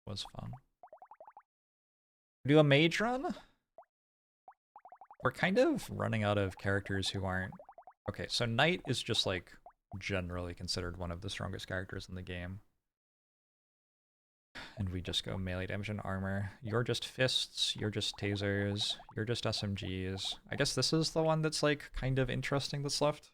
Was fun. Do a mage run? We're kind of running out of characters who aren't... Okay, so Knight is just like generally considered one of the strongest characters in the game. And we just go melee damage and armor. You're just fists, you're just tasers, you're just SMGs. I guess this is the one that's like kind of interesting that's left.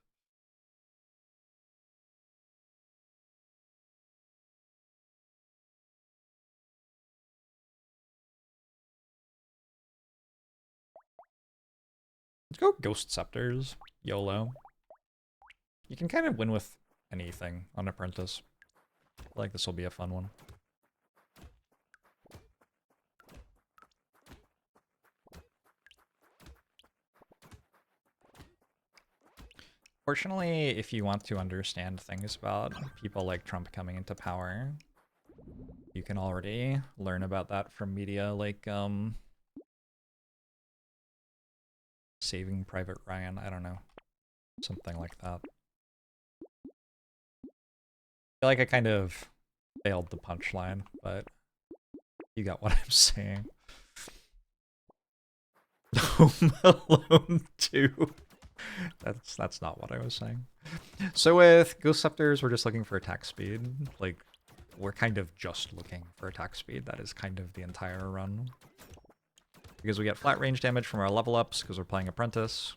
Let's go Ghost Scepters. YOLO. You can kind of win with anything on Apprentice. I feel like this will be a fun one. Fortunately, if you want to understand things about people like Trump coming into power, you can already learn about that from media like, Saving Private Ryan, I don't know. Something like that. I feel like I kind of failed the punchline, but you got what I'm saying. Home Alone 2. That's not what I was saying. So with Ghost Scepters, we're just looking for attack speed. Like, we're kind of just looking for attack speed. That is kind of the entire run. Because we get flat range damage from our level ups, because we're playing Apprentice.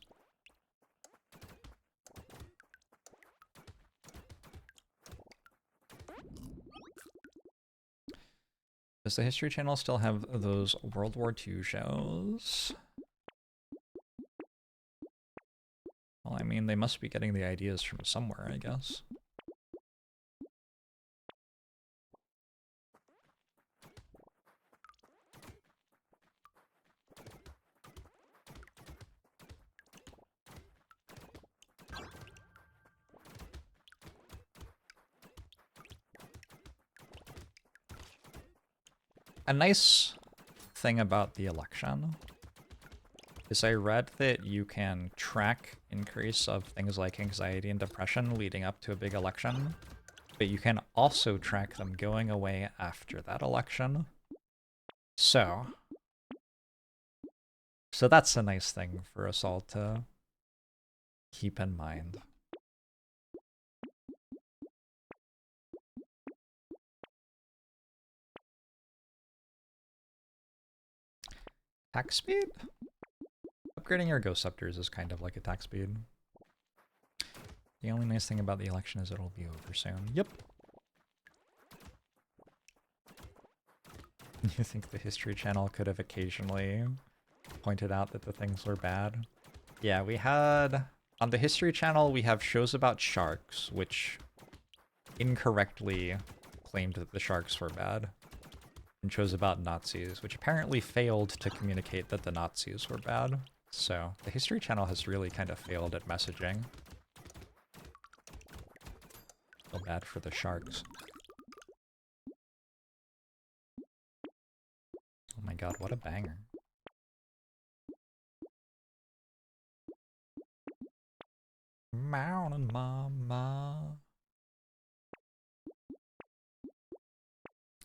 Does the History Channel still have those World War II shows? Well, I mean, they must be getting the ideas from somewhere, I guess. A nice thing about the election is I read that you can track increase of things like anxiety and depression leading up to a big election, but you can also track them going away after that election. So that's a nice thing for us all to keep in mind. Attack speed? Upgrading your Ghost Scepters is kind of like attack speed. The only nice thing about the election is it'll be over soon. Yep. You think the History Channel could have occasionally pointed out that the things were bad? Yeah, we had... On the History Channel, we have shows about sharks, which incorrectly claimed that the sharks were bad. And shows about Nazis, which apparently failed to communicate that the Nazis were bad. So, the History Channel has really kind of failed at messaging. Feel bad for the sharks. Oh my god, what a banger. Mountain Mama.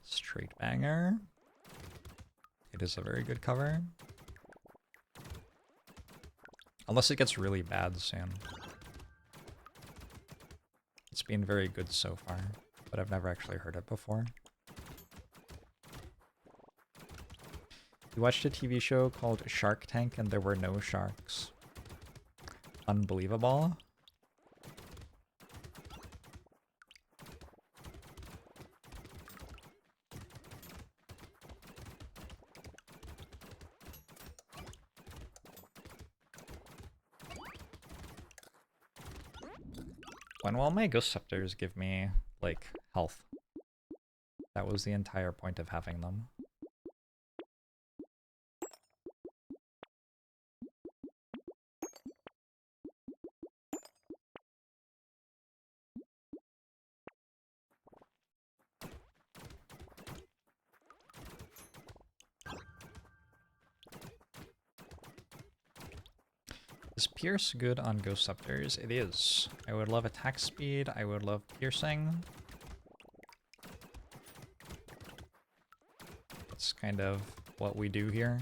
Straight banger. It is a very good cover. Unless it gets really bad soon. It's been very good so far, but I've never actually heard it before. We watched a TV show called Shark Tank and there were no sharks. Unbelievable. When will my Ghost Scepters give me, like, health? That was the entire point of having them. Is Pierce good on Ghost Scepters? It is. I would love attack speed, I would love piercing. That's kind of what we do here.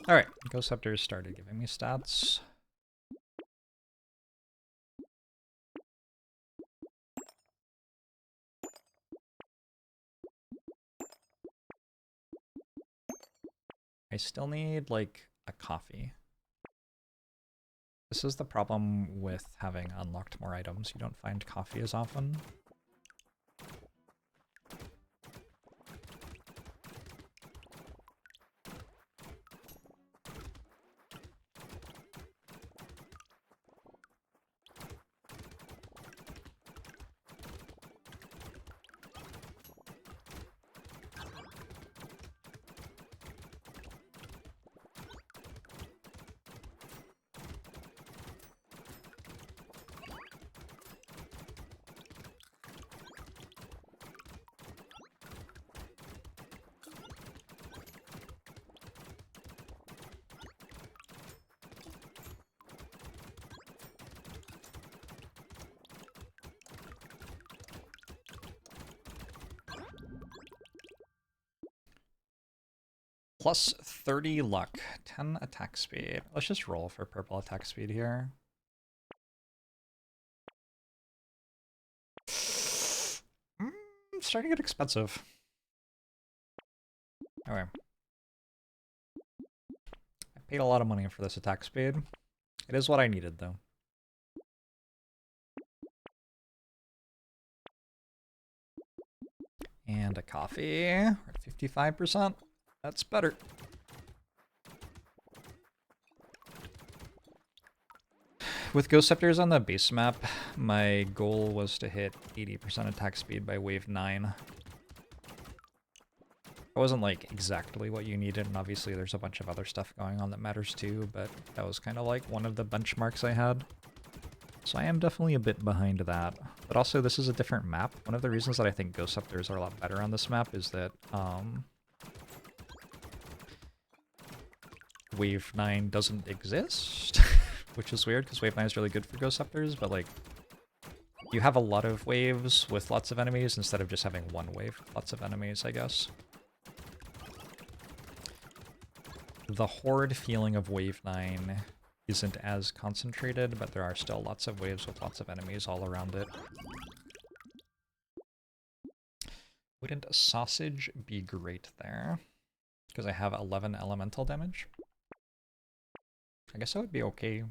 Alright, Ghost Scepter started giving me stats. I still need, like, a coffee. This is the problem with having unlocked more items. You don't find coffee as often. Plus 30 luck, 10 attack speed. Let's just roll for purple attack speed here. Starting to get expensive. Okay. I paid a lot of money for this attack speed. It is what I needed, though. And a coffee. We're at 55%. That's better. With Ghost Scepters on the base map, my goal was to hit 80% attack speed by wave 9. It wasn't like exactly what you needed, and obviously there's a bunch of other stuff going on that matters too, but that was kind of like one of the benchmarks I had. So I am definitely a bit behind that. But also this is a different map. One of the reasons that I think Ghost Scepters are a lot better on this map is that Wave 9 doesn't exist, which is weird because Wave 9 is really good for Ghost Scepters, but like, you have a lot of waves with lots of enemies instead of just having one wave with lots of enemies, I guess. The horde feeling of Wave 9 isn't as concentrated, but there are still lots of waves with lots of enemies all around it. Wouldn't a sausage be great there? Because I have 11 elemental damage. I guess that would be okay.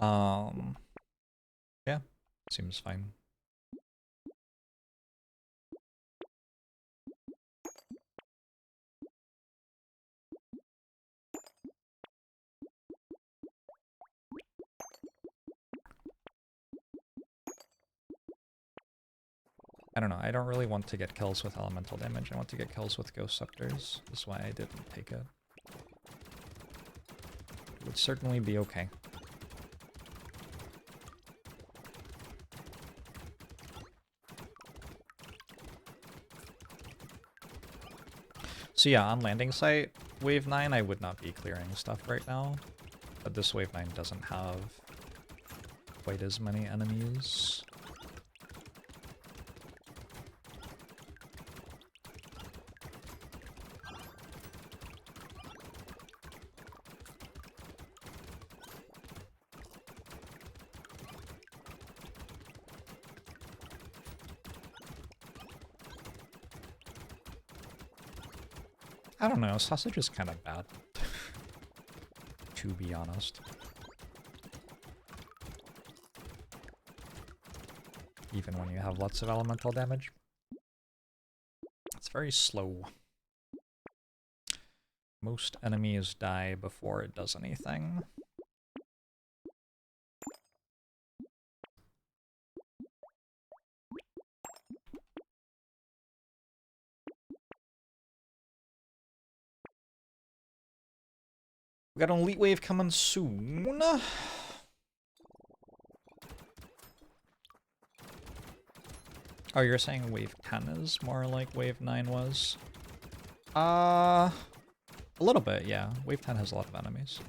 Yeah, seems fine. I don't know, I don't really want to get kills with elemental damage, I want to get kills with Ghost Scepters. That's why I didn't take it. It would certainly be okay. So yeah, on landing site, wave 9 I would not be clearing stuff right now, but this wave 9 doesn't have quite as many enemies. I don't know, sausage is kind of bad, to be honest. Even when you have lots of elemental damage. It's very slow. Most enemies die before it does anything. We got an elite wave coming soon. Oh, you're saying wave 10 is more like wave 9 was? A little bit, yeah. Wave 10 has a lot of enemies.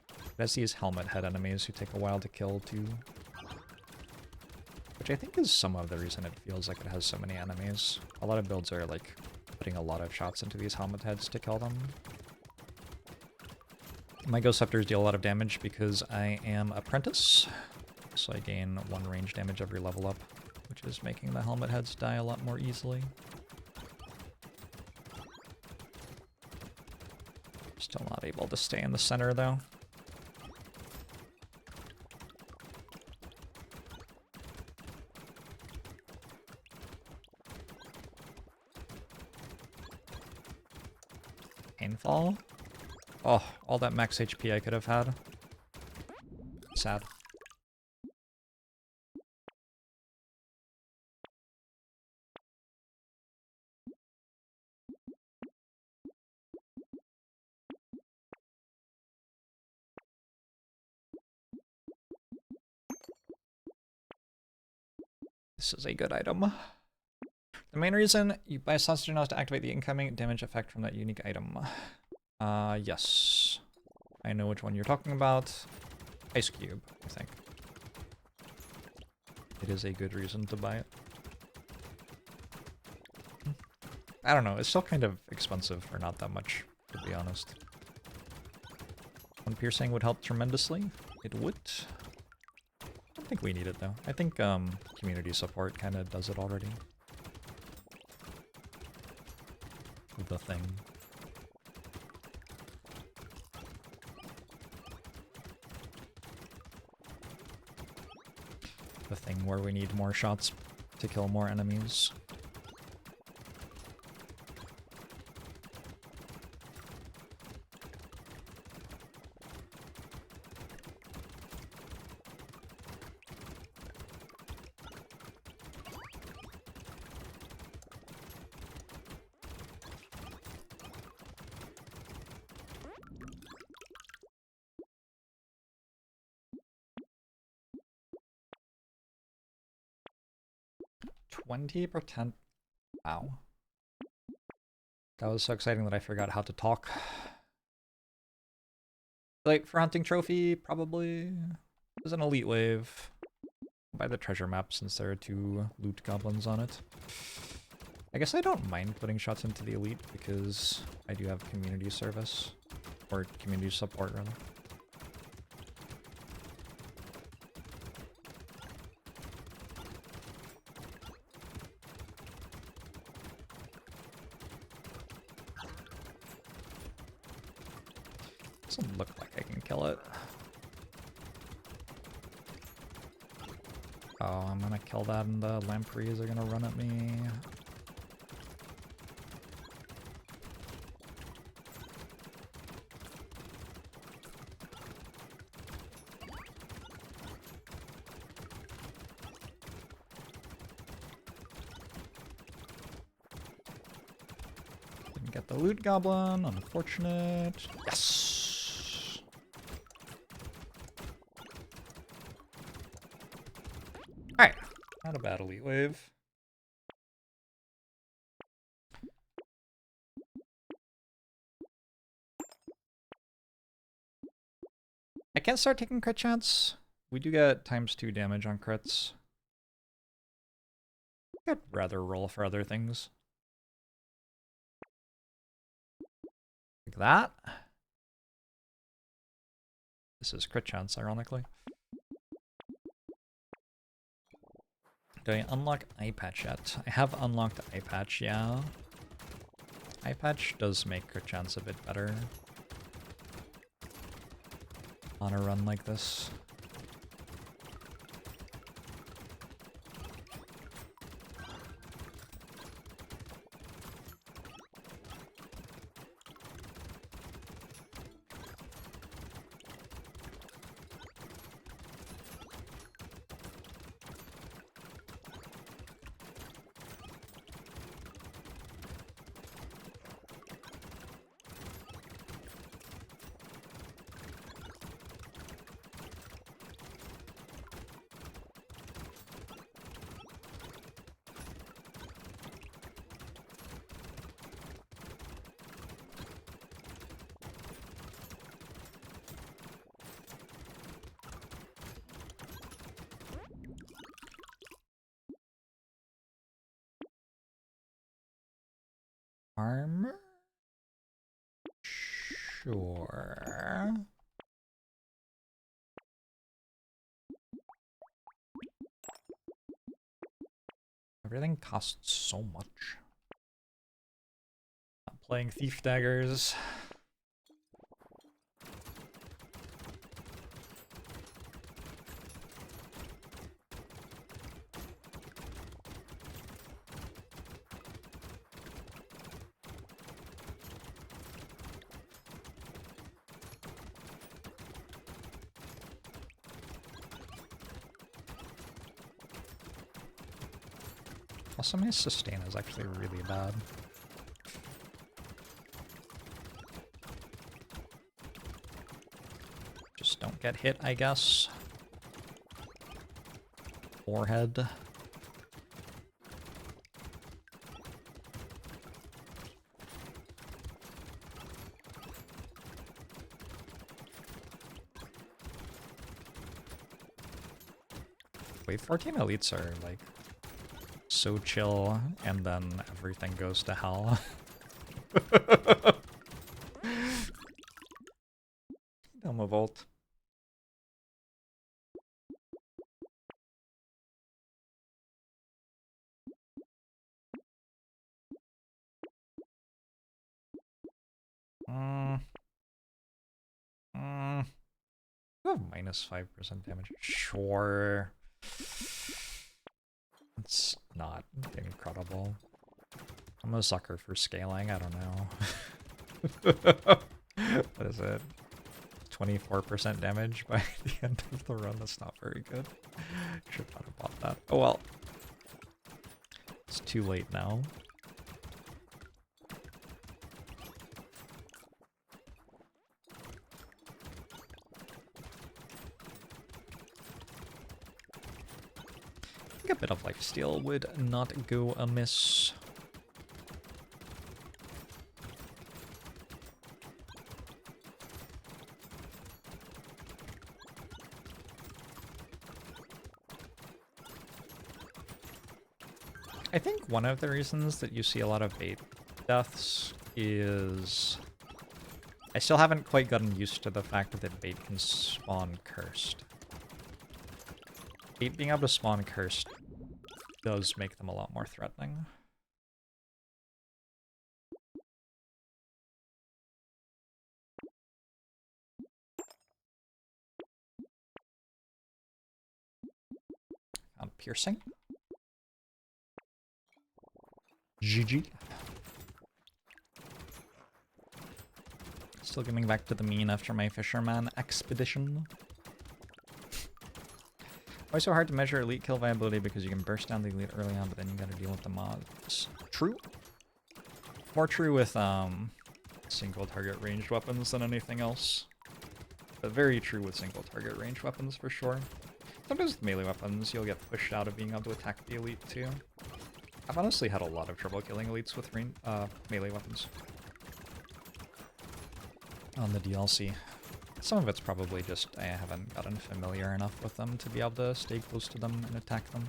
It has these helmet head enemies who take a while to kill too. Which I think is some of the reason it feels like it has so many enemies. A lot of builds are like putting a lot of shots into these helmet heads to kill them. My ghost scepters deal a lot of damage because I am Apprentice. So I gain 1 range damage every level up, which is making the helmet heads die a lot more easily. Still not able to stay in the center though. Painfall? Oh, all that max HP I could have had. Sad. This is a good item. The main reason you buy sausage now is to activate the incoming damage effect from that unique item. Yes. I know which one you're talking about. Ice Cube, I think. It is a good reason to buy it. I don't know, it's still kind of expensive for not that much, to be honest. One piercing would help tremendously. It would. I don't think we need it though. I think community support kind of does it already. The thing. The thing where we need more shots to kill more enemies. %. Wow. That was so exciting that I forgot how to talk. Like, for hunting trophy, probably. There's an elite wave. I'll buy the treasure map since there are 2 loot goblins on it. I guess I don't mind putting shots into the elite because I do have community service. Or community support, rather. Doesn't look like I can kill it. Oh, I'm gonna kill that and the lampreys are gonna run at me. Didn't get the loot goblin, unfortunate. Yes! Alright, not a bad elite wave. I can't start taking crit chance. We do get ×2 damage on crits. I'd rather roll for other things. Like that. This is crit chance, ironically. Do I unlock eye patch yet? I have unlocked eye patch, yeah. Eye patch does make crit chance a bit better on a run like this. Sure. Everything costs so much. Not playing Thief Daggers. Also, my sustain is actually really bad. Just don't get hit, I guess. Forehead. Wave 14 elites are like so chill, and then everything goes to hell. I'm a Volt. You have minus 5% damage. Sure. It's not incredible. I'm a sucker for scaling, I don't know. What is it? 24% damage by the end of the run? That's not very good. Should not have bought that. Oh well. It's too late now. I think a bit of lifesteal would not go amiss. I think one of the reasons that you see a lot of bait deaths is I still haven't quite gotten used to the fact that bait can spawn cursed. Bait being able to spawn cursed does make them a lot more threatening. Found piercing. GG. Still getting back to the mean after my fisherman expedition. Why so hard to measure elite kill viability? Because you can burst down the elite early on, but then you gotta deal with the mobs. True. More true with single target ranged weapons than anything else. But very true with single target ranged weapons for sure. Sometimes with melee weapons, you'll get pushed out of being able to attack the elite too. I've honestly had a lot of trouble killing elites with melee weapons on the DLC. Some of it's probably just I haven't gotten familiar enough with them to be able to stay close to them and attack them.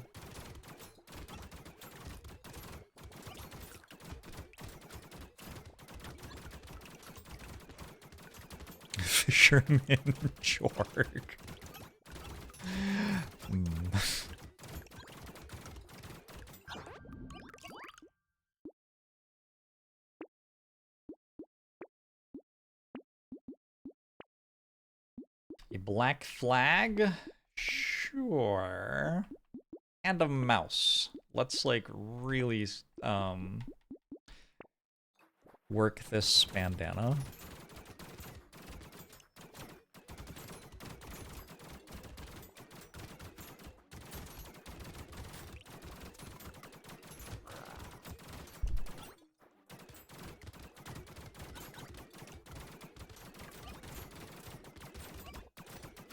Fisherman Jorg. A black flag? Sure. And a mouse. Let's like really work this bandana.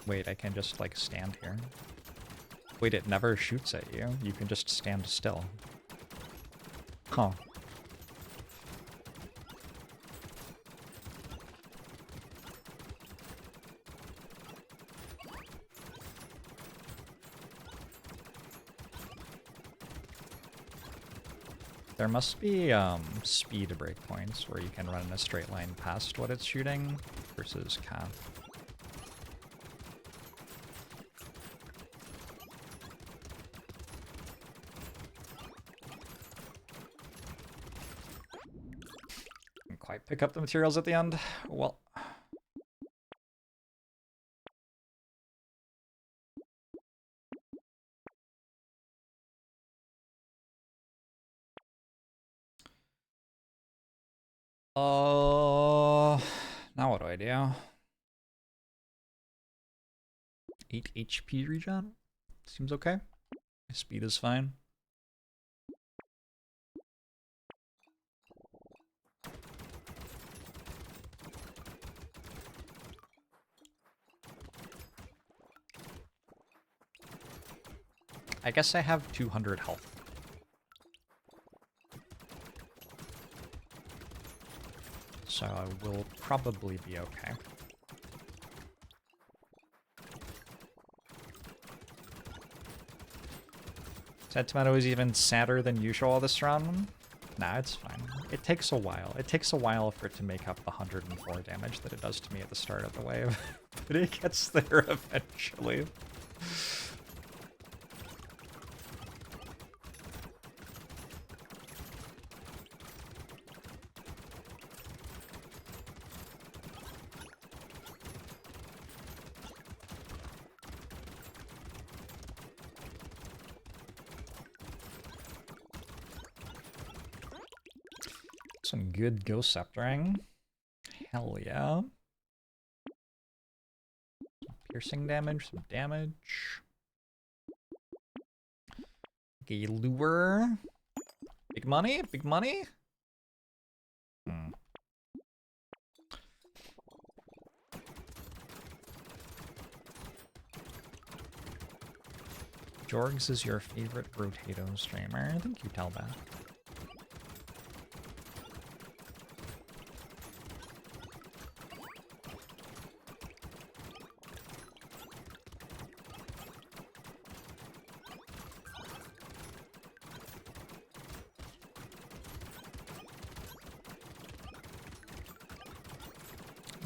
Wait, I can just, like, stand here. Wait, it never shoots at you. You can just stand still. Huh. There must be, speed breakpoints where you can run in a straight line past what it's shooting. versus Cav. Didn't quite pick up the materials at the end. Well. Now what do I do? 8 HP regen? Seems okay. My speed is fine. I guess I have 200 health. So I will probably be okay. That tomato is even sadder than usual this round. Nah, it's fine. It takes a while. It takes a while for it to make up the 104 damage that it does to me at the start of the wave. But it gets there eventually. Some good ghost sceptering. Hell yeah. Some piercing damage, some damage. Okay, lure. Big money? Big money? JORBS is your favorite Brotato streamer. I think you tell that.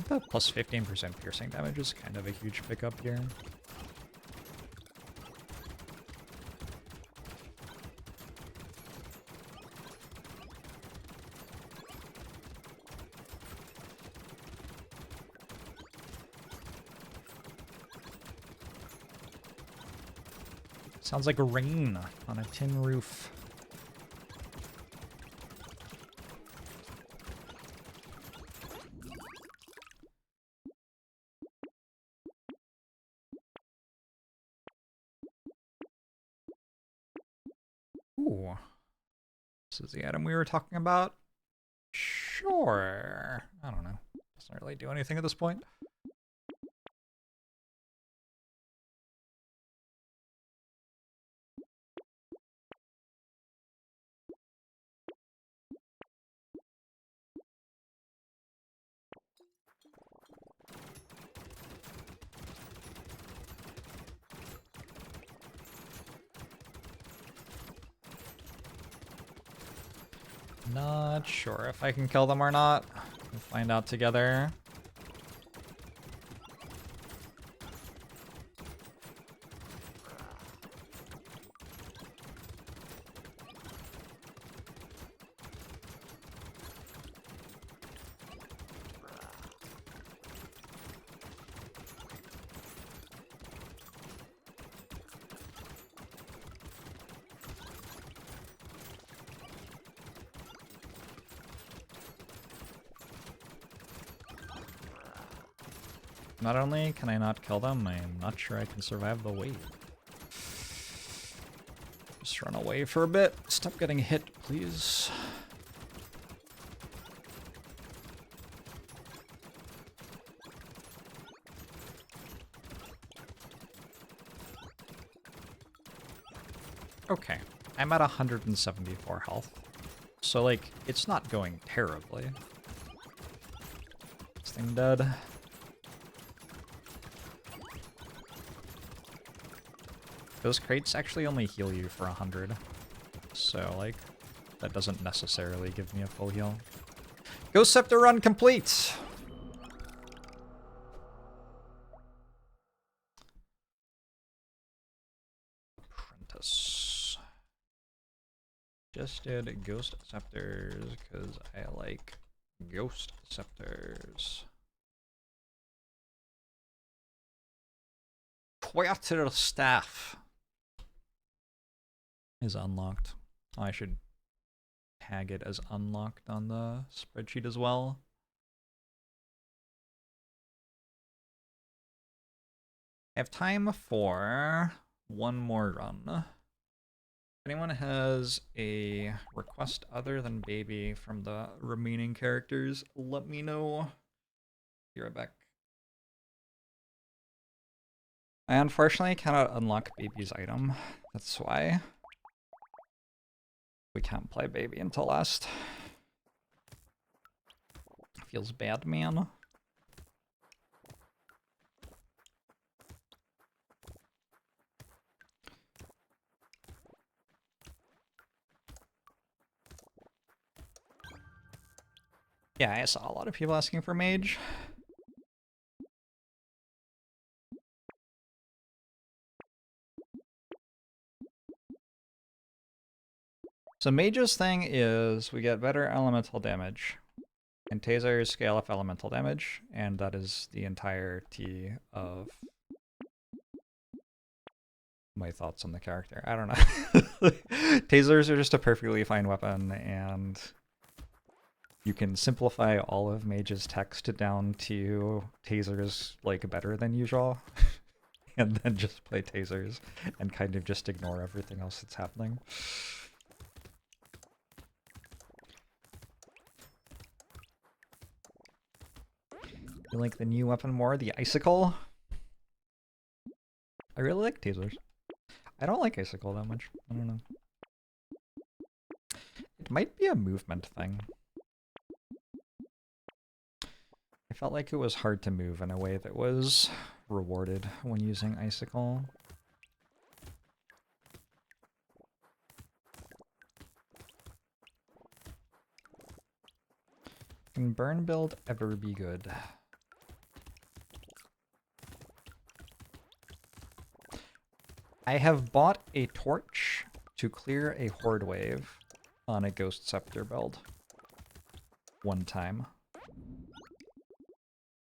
The plus 15% piercing damage is kind of a huge pickup here. Sounds like rain on a tin roof. Ooh. This is the item we were talking about? Sure. I don't know. Doesn't really do anything at this point. Not sure if I can kill them or not. We'll find out together. Not only can I not kill them, I'm not sure I can survive the wave. Just run away for a bit. Stop getting hit, please. Okay, I'm at 174 health. So, like, it's not going terribly. This thing dead. Those crates actually only heal you for 100. So, like, that doesn't necessarily give me a full heal. Ghost Scepter run complete! just did ghost scepters because I like ghost scepters. Quarter staff is unlocked. Oh, I should tag it as unlocked on the spreadsheet as well. I have time for one more run. If anyone has a request other than baby from the remaining characters, let me know. Be right back. I unfortunately cannot unlock baby's item. That's why we can't play baby until last. Feels bad, man. Yeah, I saw a lot of people asking for mage. So mage's thing is we get better elemental damage. And tasers scale up elemental damage, and that is the entirety of my thoughts on the character. I don't know. Tasers are just a perfectly fine weapon, and you can simplify all of mage's text down to tasers like better than usual, and then just play tasers and kind of just ignore everything else that's happening. You like the new weapon more, the icicle? I really like tasers. I don't like icicle that much. I don't know. It might be a movement thing. I felt like it was hard to move in a way that was rewarded when using icicle. Can burn build ever be good? I have bought a torch to clear a horde wave on a ghost scepter build. One time.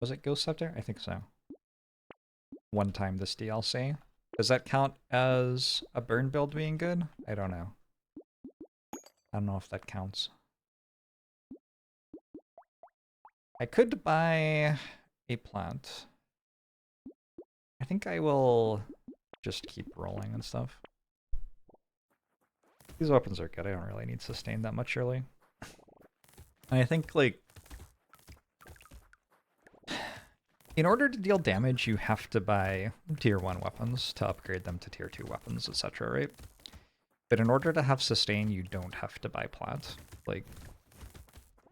Was it ghost scepter? I think so. One time this DLC. Does that count as a burn build being good? I don't know. I don't know if that counts. I could buy a plant. I think I will just keep rolling and stuff. These weapons are good. I don't really need sustain that much early. And I think, like, in order to deal damage, you have to buy tier 1 weapons to upgrade them to tier 2 weapons, etc., right? But in order to have sustain, you don't have to buy plant. Like,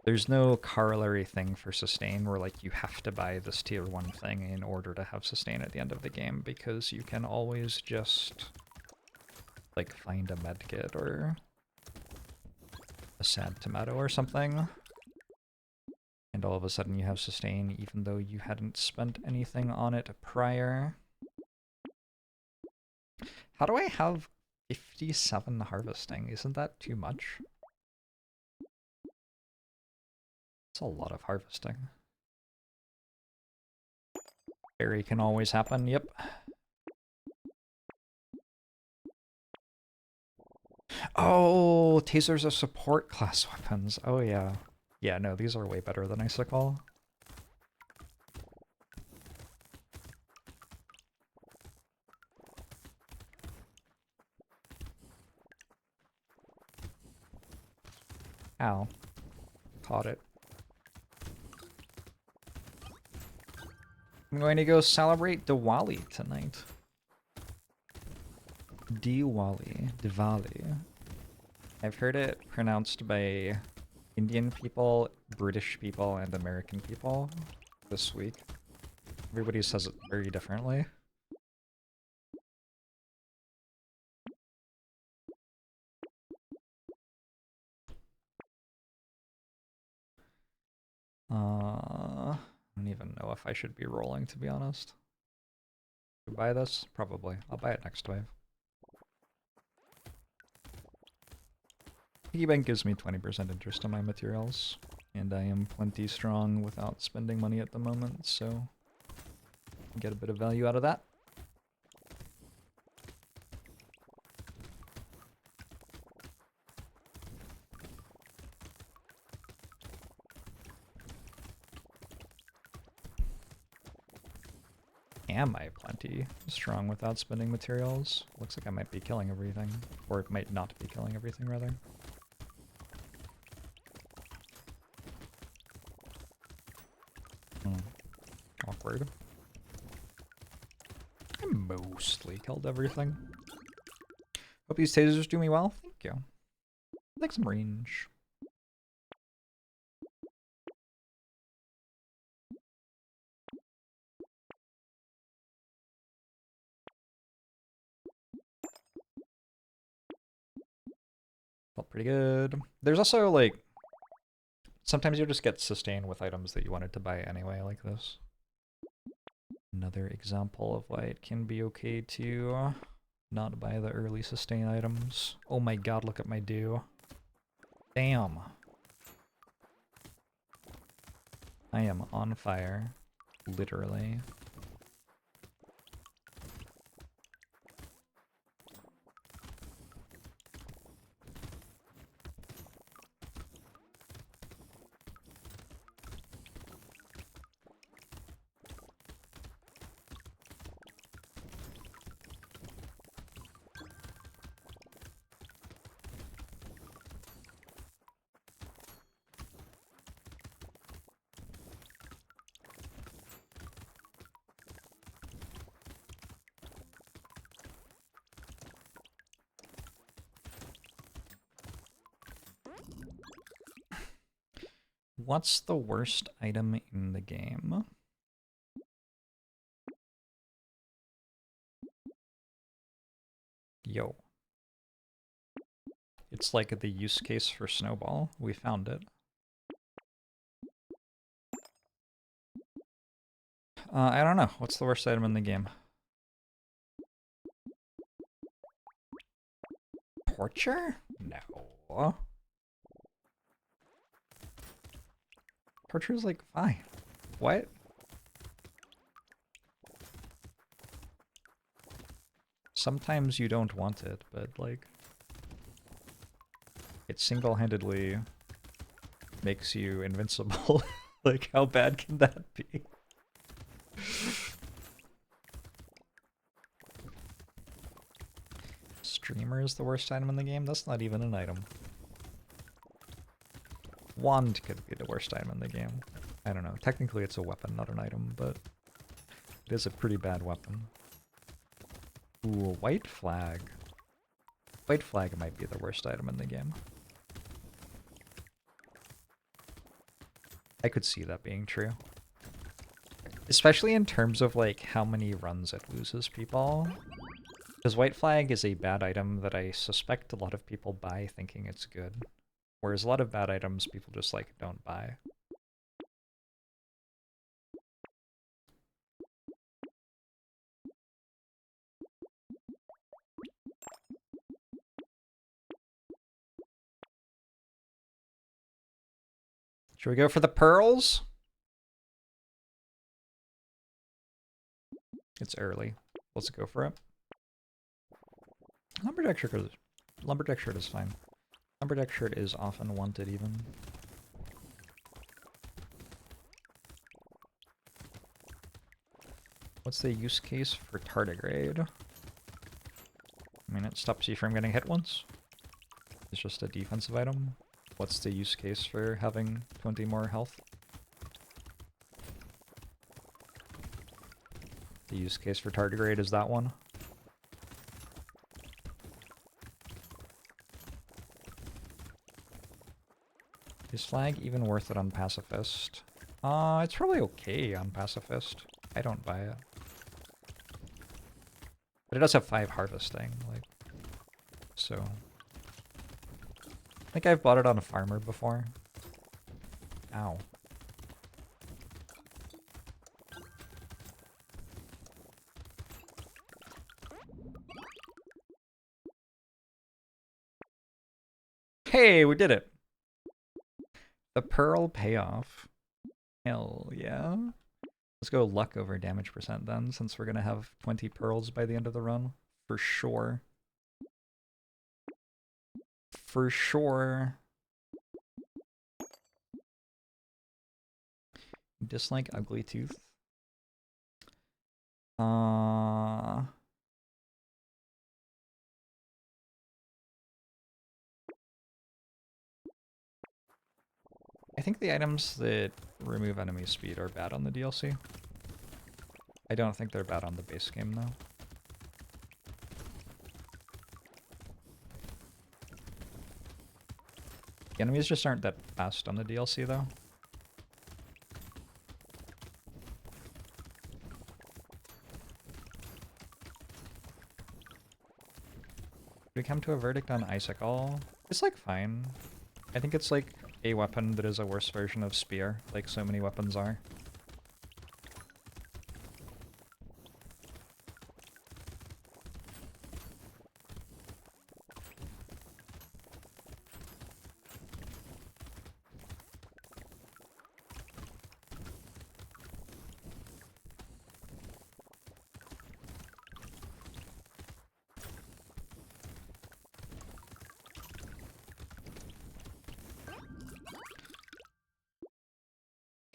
there's no corollary thing for sustain where, like, you have to buy this tier 1 thing in order to have sustain at the end of the game, because you can always just, like, find a medkit or a sad tomato or something, and all of a sudden you have sustain even though you hadn't spent anything on it prior. How do I have 57 harvesting? Isn't that too much? It's a lot of harvesting. Berry can always happen, yep. Oh, tasers are support class weapons. Oh yeah. Yeah, no, these are way better than icicle. Ow. Caught it. I'm going to go celebrate Diwali tonight. Diwali. I've heard it pronounced by Indian people, British people, and American people this week. Everybody says it very differently. I don't even know if I should be rolling, to be honest. Should I buy this? Probably. I'll buy it next wave. Piggy bank gives me 20% interest on my materials, and I am plenty strong without spending money at the moment, so get a bit of value out of that. Am I plenty strong without spending materials? Looks like I might be killing everything. Or it might not be killing everything, rather. Awkward. I mostly killed everything. Hope these tasers do me well. Thank you. I'd like some range. Felt pretty good. There's also, like, sometimes you just get sustained with items that you wanted to buy anyway, like this. Another example of why it can be okay to not buy the early sustain items. Oh my god, look at my do. Damn. I am on fire. Literally. What's the worst item in the game? Yo. It's like the use case for Snowball. We found it. I don't know. What's the worst item in the game? Torture? No. Torture is like, fine. What? Sometimes you don't want it, but like, it single-handedly makes you invincible. Like, how bad can that be? Streamer is the worst item in the game? That's not even an item. Wand could be the worst item in the game. I don't know. Technically it's a weapon, not an item, but it is a pretty bad weapon. Ooh, white flag. White flag might be the worst item in the game. I could see that being true. Especially in terms of like how many runs it loses people. Because white flag is a bad item that I suspect a lot of people buy thinking it's good. Whereas a lot of bad items people just like don't buy. Should we go for the pearls? It's early. Let's go for it. Lumberjack shirt is fine. Lumberjack shirt is often wanted even. What's the use case for tardigrade? I mean, it stops you from getting hit once. It's just a defensive item. What's the use case for having 20 more health? The use case for tardigrade is that one. Is flag even worth it on pacifist? It's probably okay on pacifist. I don't buy it. But it does have 5 harvesting, like, so. I think I've bought it on a farmer before. Ow. Hey, we did it! The pearl payoff. Hell yeah. Let's go luck over damage percent then, since we're gonna have 20 pearls by the end of the run. For sure. For sure. Dislike Ugly Tooth. I think the items that remove enemy speed are bad on the DLC. I don't think they're bad on the base game though. The enemies just aren't that fast on the DLC though. We come to a verdict on Icicle. It's like fine. I think it's like a weapon that is a worse version of Spear, like so many weapons are.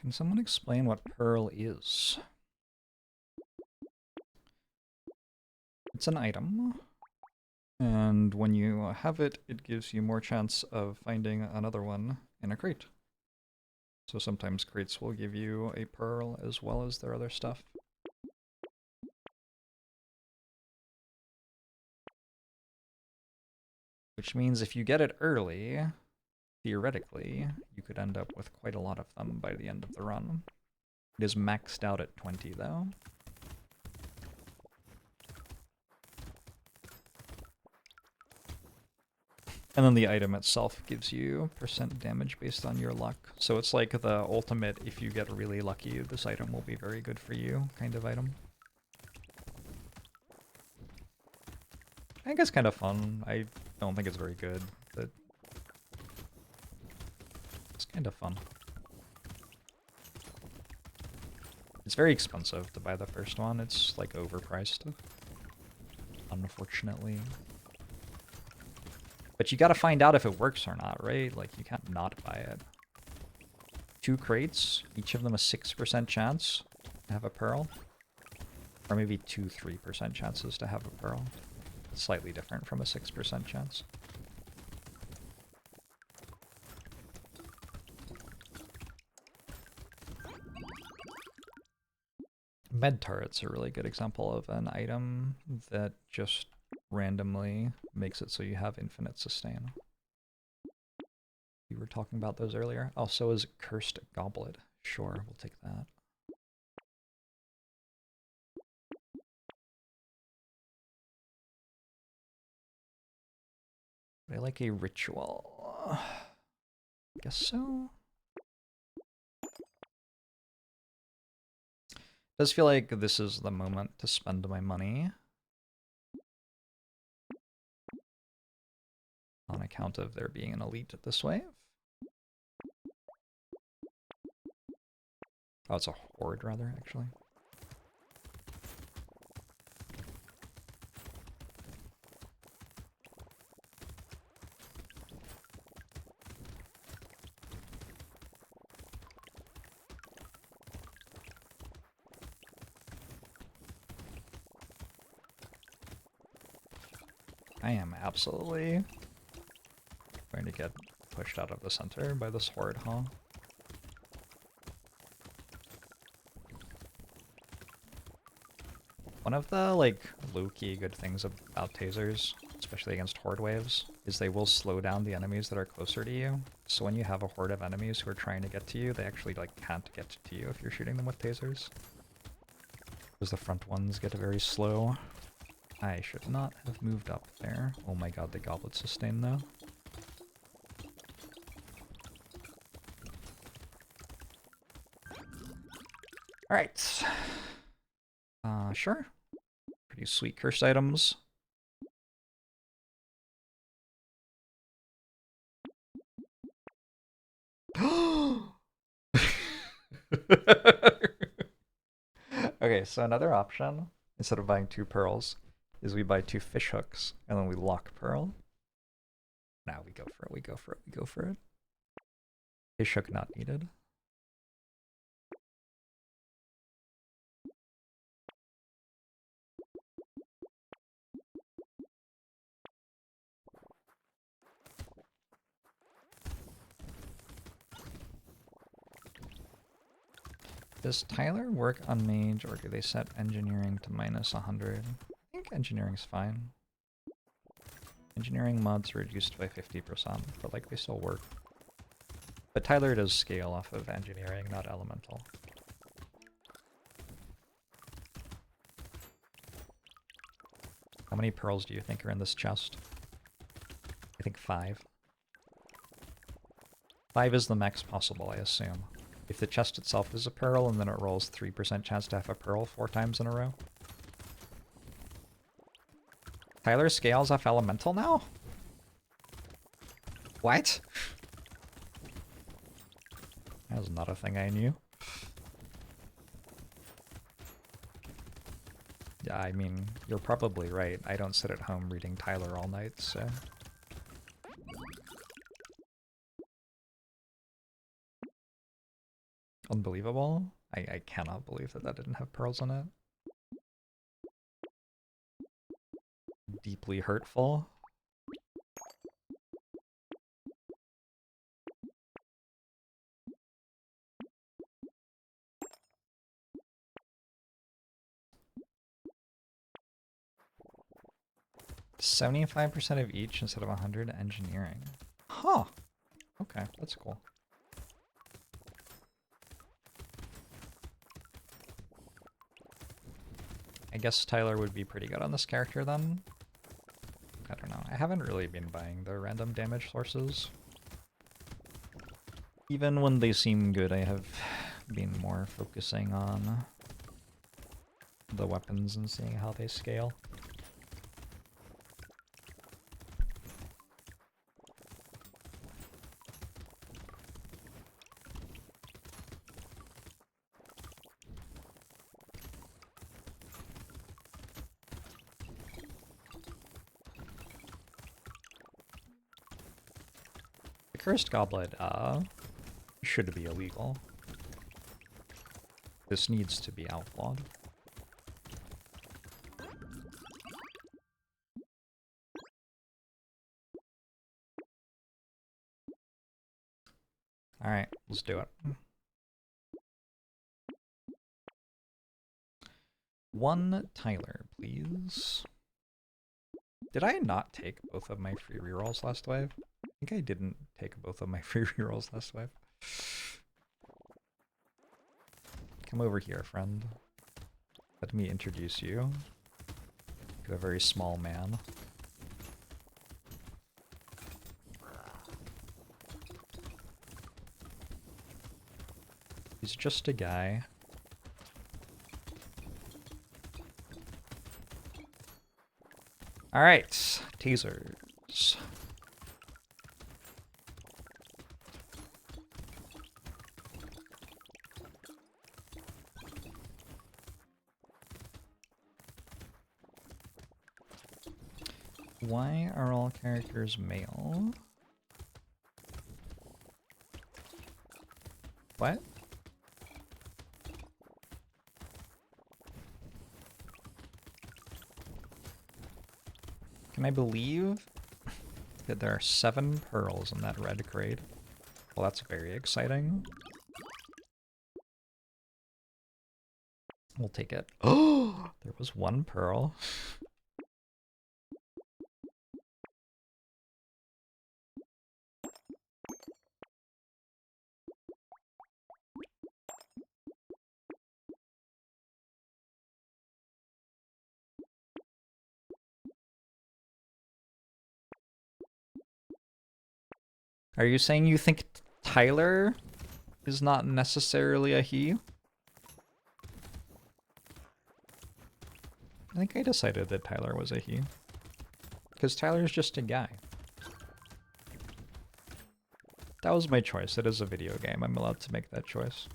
Can someone explain what Pearl is? It's an item, and when you have it, it gives you more chance of finding another one in a crate. So sometimes crates will give you a pearl as well as their other stuff. Which means if you get it early, theoretically, you could end up with quite a lot of them by the end of the run. It is maxed out at 20 though. And then the item itself gives you % damage based on your luck. So it's like the ultimate, if you get really lucky, this item will be very good for you kind of item. I think it's kind of fun. I don't think it's very good, but it's kind of fun. It's very expensive to buy the first one. It's like overpriced, unfortunately. But you gotta find out if it works or not, right? Like, you can't not buy it. 2 crates, each of them a 6% chance to have a pearl. Or maybe 2-3% chances to have a pearl. It's slightly different from a 6% chance. Med turret's a really good example of an item that just randomly makes it so you have infinite sustain. We were talking about those earlier. Oh, so is Cursed Goblet. Sure, we'll take that. But I like a ritual. Guess so. Does feel like this is the moment to spend my money. On account of there being an elite this wave. Oh, it's a horde rather, actually. I am absolutely going to get pushed out of the center by this horde, huh? One of the, like, low-key good things about tasers, especially against horde waves, is they will slow down the enemies that are closer to you. So when you have a horde of enemies who are trying to get to you, they actually, like, can't get to you if you're shooting them with tasers. Because the front ones get very slow. I should not have moved up there. Oh my god, the goblet sustain though. Alright. Sure. Pretty sweet cursed items. Okay, so another option, instead of buying 2 pearls, is we buy 2 fish hooks, and then we lock pearl. Now we go for it, we go for it, we go for it. Fish hook not needed. Does Tyler work on mage, or do they set engineering to -100? I think engineering's fine. Engineering mods reduced by 50%, but like they still work. But Tyler does scale off of engineering, not elemental. How many pearls do you think are in this chest? I think 5. 5 is the max possible, I assume. If the chest itself is a pearl, and then it rolls 3% chance to have a pearl 4 times in a row. Tyler scales off elemental now? What? That was not a thing I knew. Yeah, I mean, you're probably right. I don't sit at home reading Tyler all night, so... Unbelievable. I cannot believe that that didn't have pearls in it. Deeply hurtful. $75% of each instead of 100 engineering. Huh. Okay, that's cool. I guess Tyler would be pretty good on this character then. I don't know. I haven't really been buying the random damage sources. Even when they seem good, I have been more focusing on the weapons and seeing how they scale. Cursed Goblet, should be illegal. This needs to be outlawed. Alright, let's do it. 1 Tyler, please. Did I not take both of my free rerolls last wave? I think I didn't take both of my free rerolls last wave. Come over here, friend. Let me introduce you to a very small man. He's just a guy. Alright, tasers. Why are all characters male? What? Can I believe that there are 7 pearls in that red crate? Well, that's very exciting. We'll take it. Oh, there was 1 pearl. Are you saying you think Tyler is not necessarily a he? I think I decided that Tyler was a he. Because Tyler's just a guy. That was my choice. It is a video game. I'm allowed to make that choice.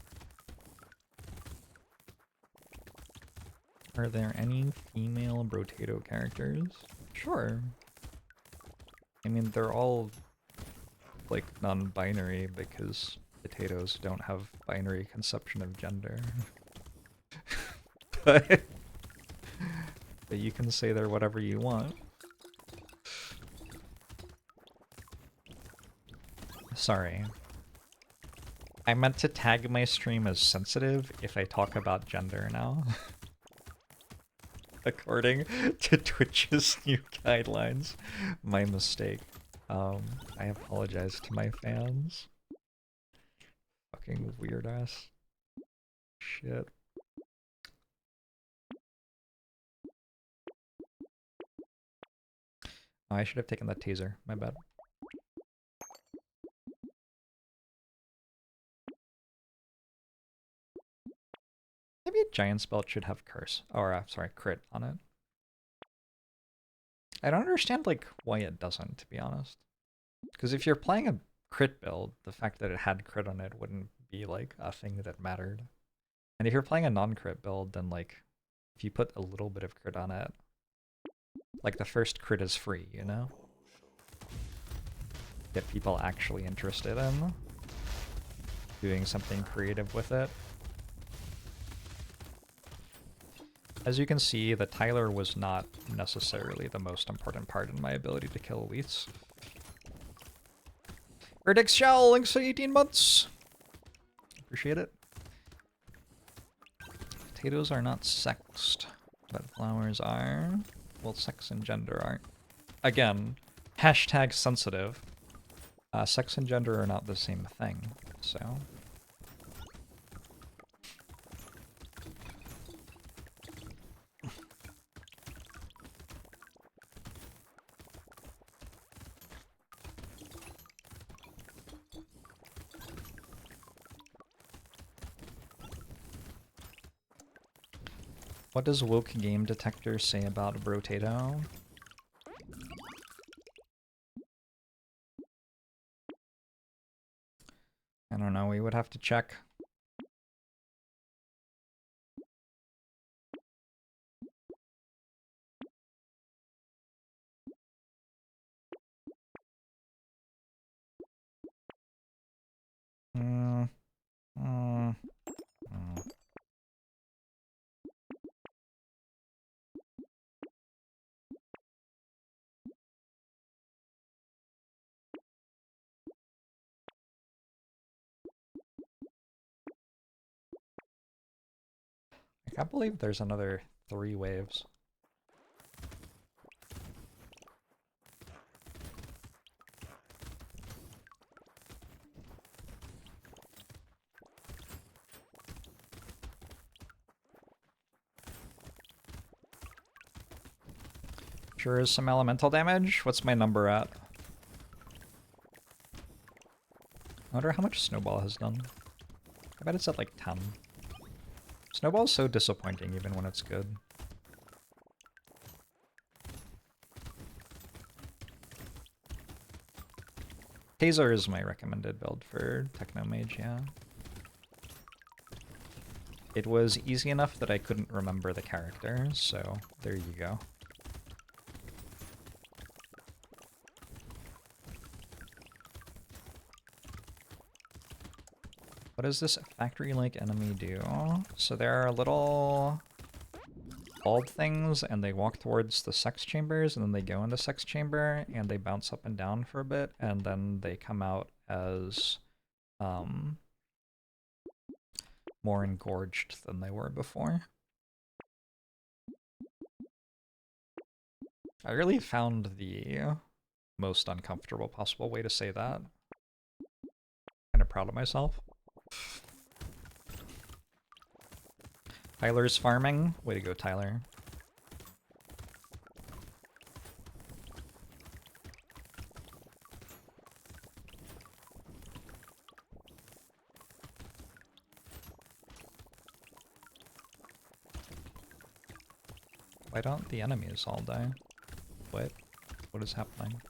Are there any female Brotato characters? Sure. I mean, they're all, like, non-binary because potatoes don't have binary conception of gender. but you can say they're whatever you want. Sorry. I meant to tag my stream as sensitive if I talk about gender now. According to Twitch's new guidelines. My mistake. I apologize to my fans. Fucking weird ass shit. Oh, I should have taken that taser. My bad. Maybe a giant spell should have curse. Or, sorry, crit on it. I don't understand, like, why it doesn't, to be honest. Because if you're playing a crit build, the fact that it had crit on it wouldn't be, like, a thing that mattered. And if you're playing a non-crit build, then, like, if you put a little bit of crit on it, like, the first crit is free, you know? Get people actually interested in doing something creative with it. As you can see, the Tyler was not necessarily the most important part in my ability to kill elites. Erdix Shell, links to 18 months! Appreciate it. Potatoes are not sexed, but flowers are. Well, sex and gender aren't. Again, hashtag sensitive. Sex and gender are not the same thing, so... What does woke game detector say about Brotato? I don't know, we would have to check. I can't believe there's another 3 waves. Sure is some elemental damage. What's my number at? I wonder how much Snowball has done. I bet it's at like 10. Snowball's so disappointing even when it's good. Taser is my recommended build for Technomage, yeah. It was easy enough that I couldn't remember the character, so there you go. What does this factory-like enemy do? So there are little bald things, and they walk towards the sex chambers, and then they go in the sex chamber, and they bounce up and down for a bit, and then they come out as more engorged than they were before. I really found the most uncomfortable possible way to say that. Kind of proud of myself. Tyler's farming. Way to go, Tyler. Why don't the enemies all die? What? What is happening?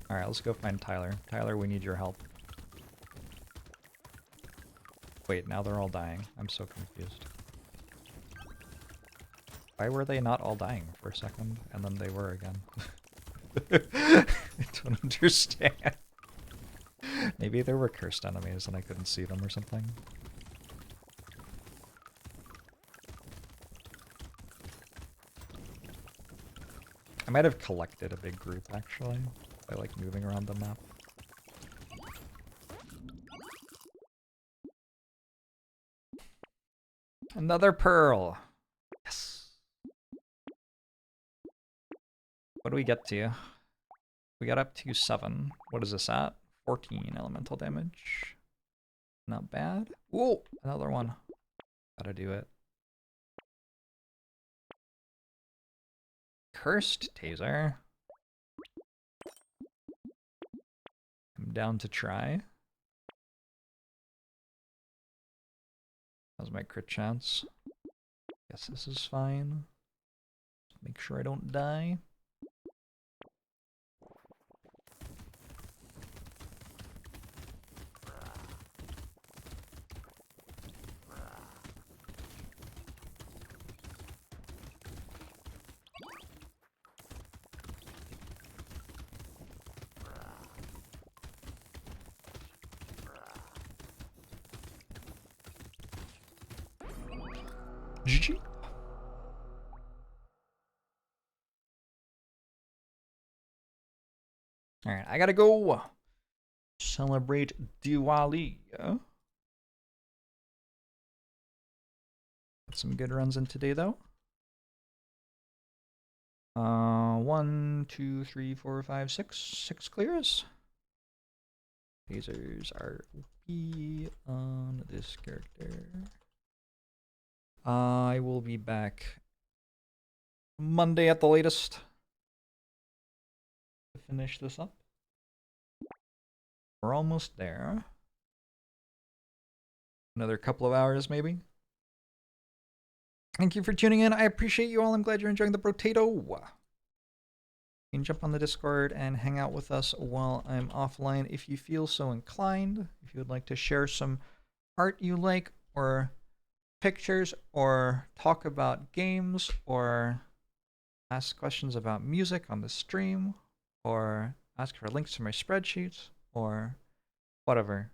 Alright, let's go find Tyler. Tyler, we need your help. Wait, now they're all dying. I'm so confused. Why were they not all dying for a second, and then they were again? I don't understand. Maybe there were cursed enemies and I couldn't see them or something. I might have collected a big group, actually, by, like, moving around the map. Another pearl! Yes! What do we get to? We got up to 7. What is this at? 14 elemental damage. Not bad. Whoa! Another one. Gotta do it. Cursed taser. I'm down to try. How's my crit chance? Guess this is fine. Make sure I don't die. GG. Alright, I gotta go celebrate Diwali. Got some good runs in today, though. 1, 2, 3, 4, 5, 6. 6 clears. Tasers are OP on this character. I will be back Monday at the latest to finish this up. We're almost there. Another couple of hours, maybe. Thank you for tuning in. I appreciate you all. I'm glad you're enjoying the Brotato. You can jump on the Discord and hang out with us while I'm offline if you feel so inclined. If you would like to share some art you like, or pictures, or talk about games, or ask questions about music on the stream, or ask for links to my spreadsheets, or whatever.